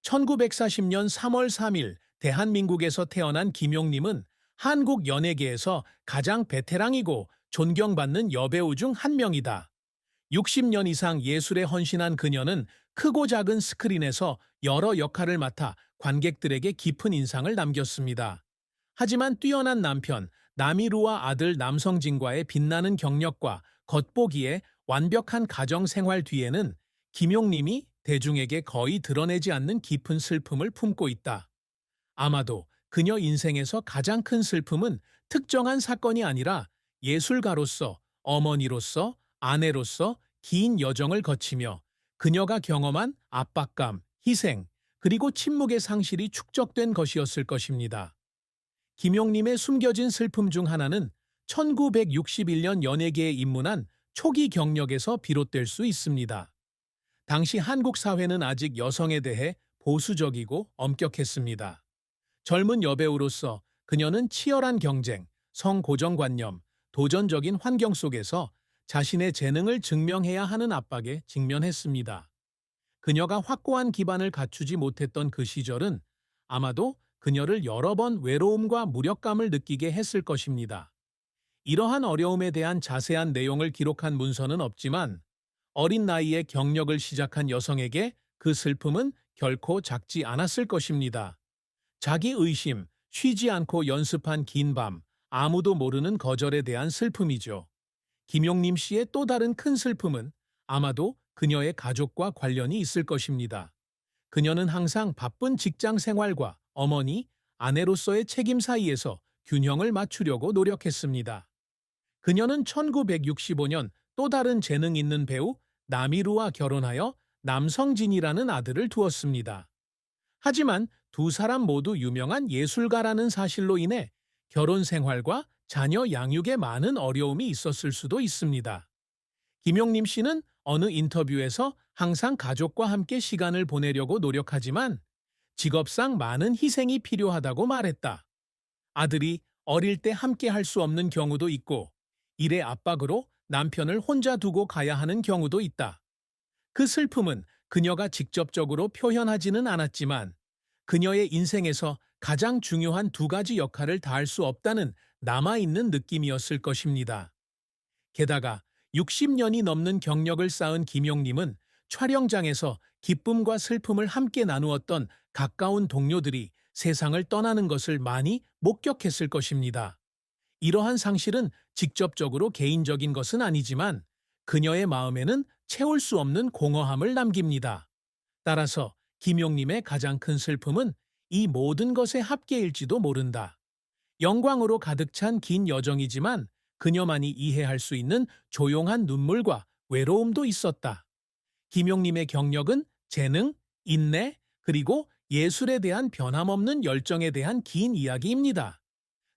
1940년 3월 3일 대한민국에서 태어난 김용림은 한국 연예계에서 가장 베테랑이고 존경받는 여배우 중 한 명이다. 60년 이상 예술에 헌신한 그녀는 크고 작은 스크린에서 여러 역할을 맡아 관객들에게 깊은 인상을 남겼습니다. 하지만 뛰어난 남편 나미루와 아들 남성진과의 빛나는 경력과 겉보기에 완벽한 가정 생활 뒤에는 김용림이 대중에게 거의 드러내지 않는 깊은 슬픔을 품고 있다. 아마도 그녀 인생에서 가장 큰 슬픔은 특정한 사건이 아니라 예술가로서, 어머니로서, 아내로서 긴 여정을 거치며 그녀가 경험한 압박감, 희생, 그리고 침묵의 상실이 축적된 것이었을 것입니다. 김용림의 숨겨진 슬픔 중 하나는 1961년 연예계에 입문한 초기 경력에서 비롯될 수 있습니다. 당시 한국 사회는 아직 여성에 대해 보수적이고 엄격했습니다. 젊은 여배우로서 그녀는 치열한 경쟁, 성고정관념, 도전적인 환경 속에서 자신의 재능을 증명해야 하는 압박에 직면했습니다. 그녀가 확고한 기반을 갖추지 못했던 그 시절은 아마도 그녀를 여러 번 외로움과 무력감을 느끼게 했을 것입니다. 이러한 어려움에 대한 자세한 내용을 기록한 문서는 없지만 어린 나이에 경력을 시작한 여성에게 그 슬픔은 결코 작지 않았을 것입니다. 자기 의심, 쉬지 않고 연습한 긴 밤, 아무도 모르는 거절에 대한 슬픔이죠. 김용림 씨의 또 다른 큰 슬픔은 아마도 그녀의 가족과 관련이 있을 것입니다. 그녀는 항상 바쁜 직장 생활과 어머니, 아내로서의 책임 사이에서 균형을 맞추려고 노력했습니다. 그녀는 1965년 또 다른 재능 있는 배우 나미루와 결혼하여 남성진이라는 아들을 두었습니다. 하지만 두 사람 모두 유명한 예술가라는 사실로 인해 결혼 생활과 자녀 양육에 많은 어려움이 있었을 수도 있습니다. 김용림 씨는 어느 인터뷰에서 항상 가족과 함께 시간을 보내려고 노력하지만 직업상 많은 희생이 필요하다고 말했다. 아들이 어릴 때 함께 할 수 없는 경우도 있고 일의 압박으로 남편을 혼자 두고 가야 하는 경우도 있다. 그 슬픔은 그녀가 직접적으로 표현하지는 않았지만 그녀의 인생에서 가장 중요한 두 가지 역할을 다할 수 없다는 남아있는 느낌이었을 것입니다. 게다가 60년이 넘는 경력을 쌓은 김용림은 촬영장에서 기쁨과 슬픔을 함께 나누었던 가까운 동료들이 세상을 떠나는 것을 많이 목격했을 것입니다. 이러한 상실은 직접적으로 개인적인 것은 아니지만 그녀의 마음에는 채울 수 없는 공허함을 남깁니다. 따라서 김용림의 가장 큰 슬픔은 이 모든 것의 합계일지도 모른다. 영광으로 가득 찬 긴 여정이지만 그녀만이 이해할 수 있는 조용한 눈물과 외로움도 있었다. 김용림의 경력은 재능, 인내, 그리고 예술에 대한 변함없는 열정에 대한 긴 이야기입니다.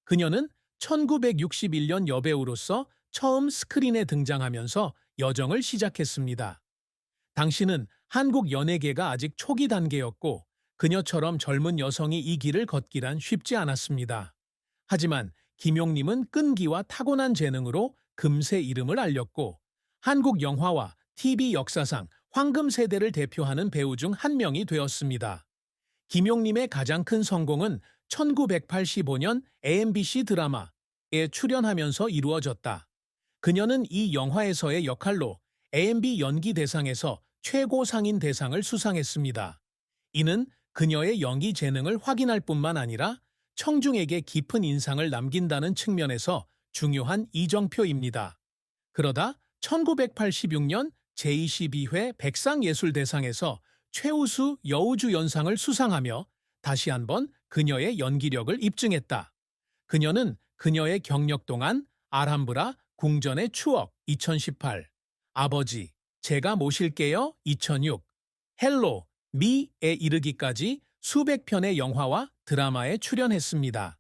그녀는 1961년 여배우로서 처음 스크린에 등장하면서 여정을 시작했습니다. 당시는 한국 연예계가 아직 초기 단계였고 그녀처럼 젊은 여성이 이 길을 걷기란 쉽지 않았습니다. 하지만 김용림은 끈기와 타고난 재능으로 금세 이름을 알렸고 한국 영화와 TV 역사상 황금 세대를 대표하는 배우 중 한 명이 되었습니다. 김용림의 가장 큰 성공은 1985년 AMBC 드라마에 출연하면서 이루어졌다. 그녀는 이 영화에서의 역할로 AMB 연기대상에서 최고 상인 대상을 수상했습니다. 이는 그녀의 연기 재능을 확인할 뿐만 아니라 청중에게 깊은 인상을 남긴다는 측면에서 중요한 이정표입니다. 그러다 1986년 제22회 백상예술대상에서 최우수 여우주 연상을 수상하며 다시 한번 그녀의 연기력을 입증했다. 그녀는 그녀의 경력 동안 알함브라 궁전의 추억 2018, 아버지, 제가 모실게요 2006, 헬로, 미에 이르기까지 수백 편의 영화와 드라마에 출연했습니다.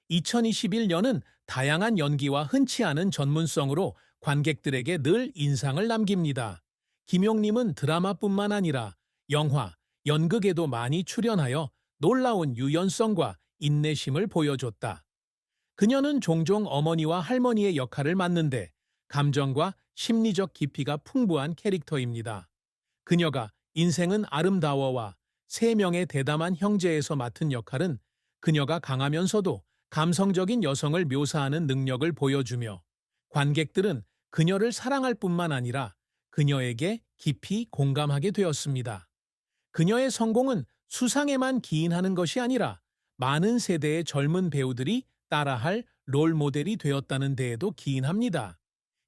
2021년은 다양한 연기와 흔치 않은 전문성으로 관객들에게 늘 인상을 남깁니다. 김용림은 드라마뿐만 아니라 영화, 연극에도 많이 출연하여 놀라운 유연성과 인내심을 보여줬다. 그녀는 종종 어머니와 할머니의 역할을 맡는데 감정과 심리적 깊이가 풍부한 캐릭터입니다. 그녀가 인생은 아름다워와 세 명의 대담한 형제에서 맡은 역할은 그녀가 강하면서도 감성적인 여성을 묘사하는 능력을 보여주며 관객들은 그녀를 사랑할 뿐만 아니라 그녀에게 깊이 공감하게 되었습니다. 그녀의 성공은 수상에만 기인하는 것이 아니라 많은 세대의 젊은 배우들이 따라할 롤 모델이 되었다는 데에도 기인합니다.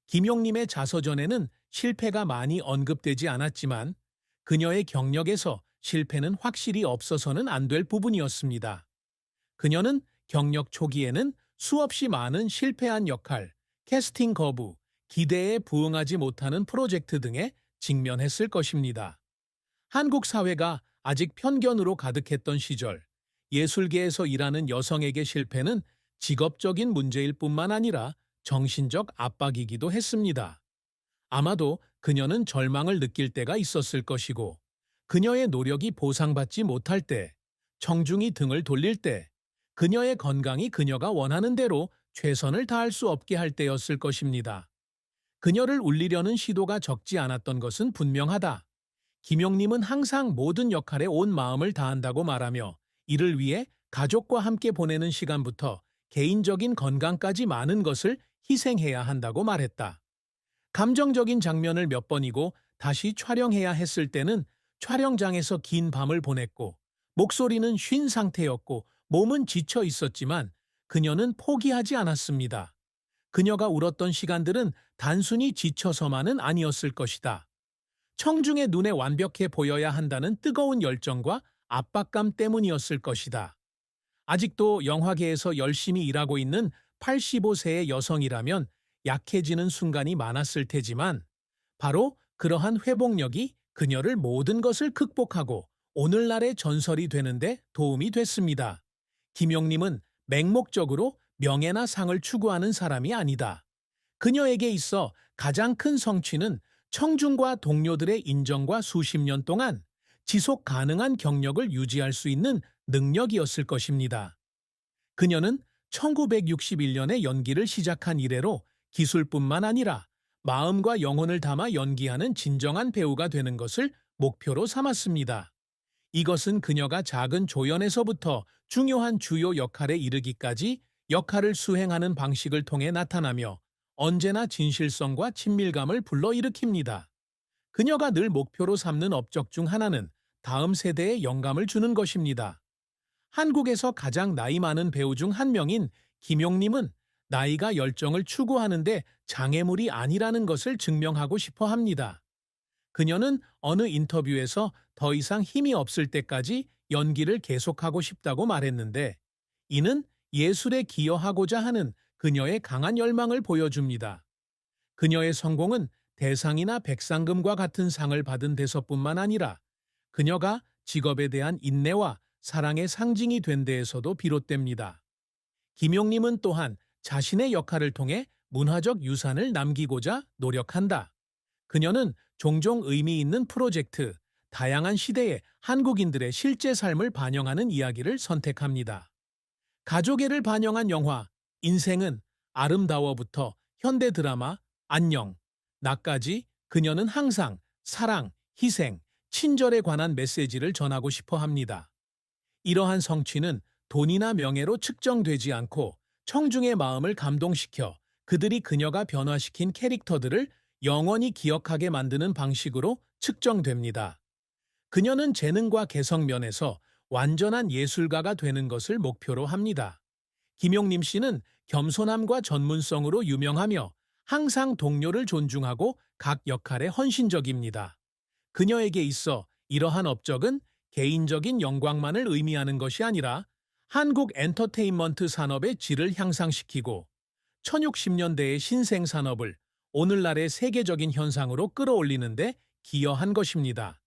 김용님의 자서전에는 실패가 많이 언급되지 않았지만 그녀의 경력에서 실패는 확실히 없어서는 안 될 부분이었습니다. 그녀는 경력 초기에는 수없이 많은 실패한 역할, 캐스팅 거부, 기대에 부응하지 못하는 프로젝트 등에 직면했을 것입니다. 한국 사회가 아직 편견으로 가득했던 시절, 예술계에서 일하는 여성에게 실패는 직업적인 문제일 뿐만 아니라 정신적 압박이기도 했습니다. 아마도 그녀는 절망을 느낄 때가 있었을 것이고, 그녀의 노력이 보상받지 못할 때, 청중이 등을 돌릴 때, 그녀의 건강이 그녀가 원하는 대로 최선을 다할 수 없게 할 때였을 것입니다. 그녀를 울리려는 시도가 적지 않았던 것은 분명하다. 김용님은 항상 모든 역할에 온 마음을 다한다고 말하며 이를 위해 가족과 함께 보내는 시간부터 개인적인 건강까지 많은 것을 희생해야 한다고 말했다. 감정적인 장면을 몇 번이고 다시 촬영해야 했을 때는 촬영장에서 긴 밤을 보냈고 목소리는 쉰 상태였고 몸은 지쳐 있었지만 그녀는 포기하지 않았습니다. 그녀가 울었던 시간들은 단순히 지쳐서만은 아니었을 것이다. 청중의 눈에 완벽해 보여야 한다는 뜨거운 열정과 압박감 때문이었을 것이다. 아직도 영화계에서 열심히 일하고 있는 85세의 여성이라면 약해지는 순간이 많았을 테지만 바로 그러한 회복력이 그녀를 모든 것을 극복하고 오늘날의 전설이 되는데 도움이 됐습니다. 김용님은 맹목적으로 명예나 상을 추구하는 사람이 아니다. 그녀에게 있어 가장 큰 성취는 청중과 동료들의 인정과 수십 년 동안 지속 가능한 경력을 유지할 수 있는 능력이었을 것입니다. 그녀는 1961년에 연기를 시작한 이래로 기술뿐만 아니라 마음과 영혼을 담아 연기하는 진정한 배우가 되는 것을 목표로 삼았습니다. 이것은 그녀가 작은 조연에서부터 중요한 주요 역할에 이르기까지 역할을 수행하는 방식을 통해 나타나며 언제나 진실성과 친밀감을 불러일으킵니다. 그녀가 늘 목표로 삼는 업적 중 하나는 다음 세대에 영감을 주는 것입니다. 한국에서 가장 나이 많은 배우 중 한 명인 김용님은 나이가 열정을 추구하는데 장애물이 아니라는 것을 증명하고 싶어 합니다. 그녀는 어느 인터뷰에서 더 이상 힘이 없을 때까지 연기를 계속하고 싶다고 말했는데 이는 예술에 기여하고자 하는 그녀의 강한 열망을 보여줍니다. 그녀의 성공은 대상이나 백상금과 같은 상을 받은 데서뿐만 아니라 그녀가 직업에 대한 인내와 사랑의 상징이 된 데에서도 비롯됩니다. 김용님은 또한 자신의 역할을 통해 문화적 유산을 남기고자 노력한다. 그녀는 종종 의미 있는 프로젝트, 다양한 시대의 한국인들의 실제 삶을 반영하는 이야기를 선택합니다. 가족애를 반영한 영화 인생은 아름다워부터 현대 드라마 안녕, 나까지 그녀는 항상 사랑, 희생, 친절에 관한 메시지를 전하고 싶어 합니다. 이러한 성취는 돈이나 명예로 측정되지 않고 청중의 마음을 감동시켜 그들이 그녀가 변화시킨 캐릭터들을 영원히 기억하게 만드는 방식으로 측정됩니다. 그녀는 재능과 개성 면에서 완전한 예술가가 되는 것을 목표로 합니다. 김용님 씨는 겸손함과 전문성으로 유명하며 항상 동료를 존중하고 각 역할에 헌신적입니다. 그녀에게 있어 이러한 업적은 개인적인 영광만을 의미하는 것이 아니라 한국 엔터테인먼트 산업의 질을 향상시키고 1060년대의 신생 산업을 오늘날의 세계적인 현상으로 끌어올리는 데 기여한 것입니다.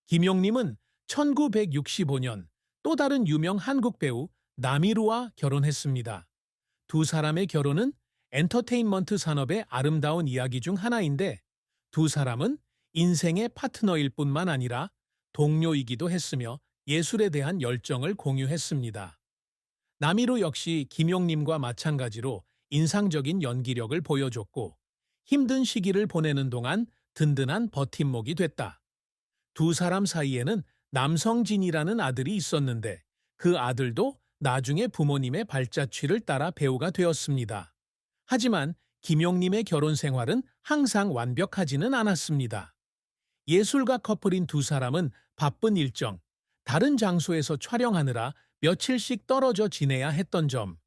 김용님은 1965년 또 다른 유명 한국 배우 나미루와 결혼했습니다. 두 사람의 결혼은 엔터테인먼트 산업의 아름다운 이야기 중 하나인데 두 사람은 인생의 파트너일 뿐만 아니라 동료이기도 했으며 예술에 대한 열정을 공유했습니다. 나미루 역시 김용님과 마찬가지로 인상적인 연기력을 보여줬고 힘든 시기를 보내는 동안 든든한 버팀목이 됐다. 두 사람 사이에는 남성진이라는 아들이 있었는데 그 아들도 나중에 부모님의 발자취를 따라 배우가 되었습니다. 하지만 김용님의 결혼 생활은 항상 완벽하지는 않았습니다. 예술가 커플인 두 사람은 바쁜 일정, 다른 장소에서 촬영하느라 며칠씩 떨어져 지내야 했던 점,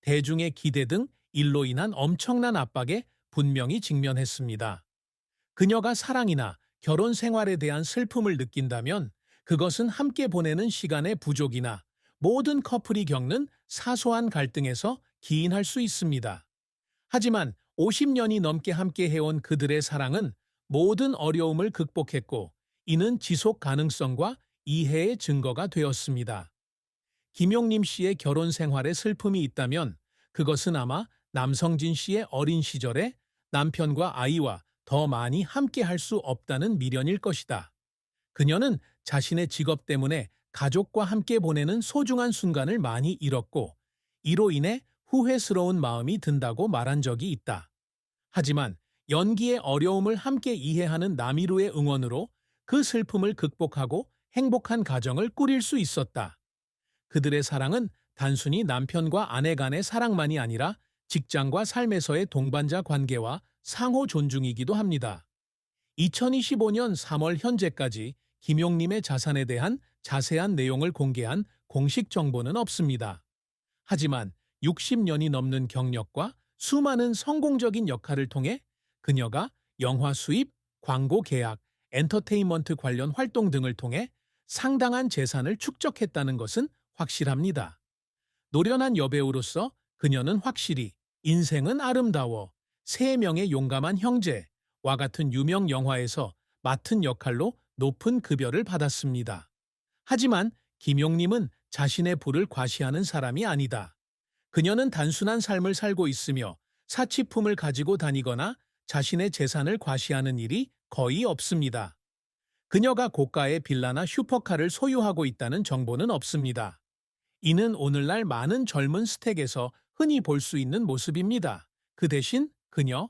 대중의 기대 등 일로 인한 엄청난 압박에 분명히 직면했습니다. 그녀가 사랑이나 결혼 생활에 대한 슬픔을 느낀다면 그것은 함께 보내는 시간의 부족이나 모든 커플이 겪는 사소한 갈등에서 기인할 수 있습니다. 하지만 50년이 넘게 함께 해온 그들의 사랑은 모든 어려움을 극복했고 이는 지속 가능성과 이해의 증거가 되었습니다. 김용림 씨의 결혼 생활에 슬픔이 있다면 그것은 아마 남성진 씨의 어린 시절에 남편과 아이와 더 많이 함께 할 수 없다는 미련일 것이다. 그녀는 자신의 직업 때문에 가족과 함께 보내는 소중한 순간을 많이 잃었고 이로 인해 후회스러운 마음이 든다고 말한 적이 있다. 하지만 연기의 어려움을 함께 이해하는 남이루의 응원으로 그 슬픔을 극복하고 행복한 가정을 꾸릴 수 있었다. 그들의 사랑은 단순히 남편과 아내 간의 사랑만이 아니라 직장과 삶에서의 동반자 관계와 상호 존중이기도 합니다. 2025년 3월 현재까지 김용림의 자산에 대한 자세한 내용을 공개한 공식 정보는 없습니다. 하지만 60년이 넘는 경력과 수많은 성공적인 역할을 통해 그녀가 영화 수입, 광고 계약, 엔터테인먼트 관련 활동 등을 통해 상당한 재산을 축적했다는 것은 확실합니다. 노련한 여배우로서 그녀는 확실히 인생은 아름다워, 세 명의 용감한 형제와 같은 유명 영화에서 맡은 역할로 높은 급여를 받았습니다. 하지만 김용림은 자신의 부를 과시하는 사람이 아니다. 그녀는 단순한 삶을 살고 있으며 사치품을 가지고 다니거나 자신의 재산을 과시하는 일이 거의 없습니다. 그녀가 고가의 빌라나 슈퍼카를 소유하고 있다는 정보는 없습니다. 이는 오늘날 많은 젊은 스택에서 흔히 볼 수 있는 모습입니다. 그 대신 그녀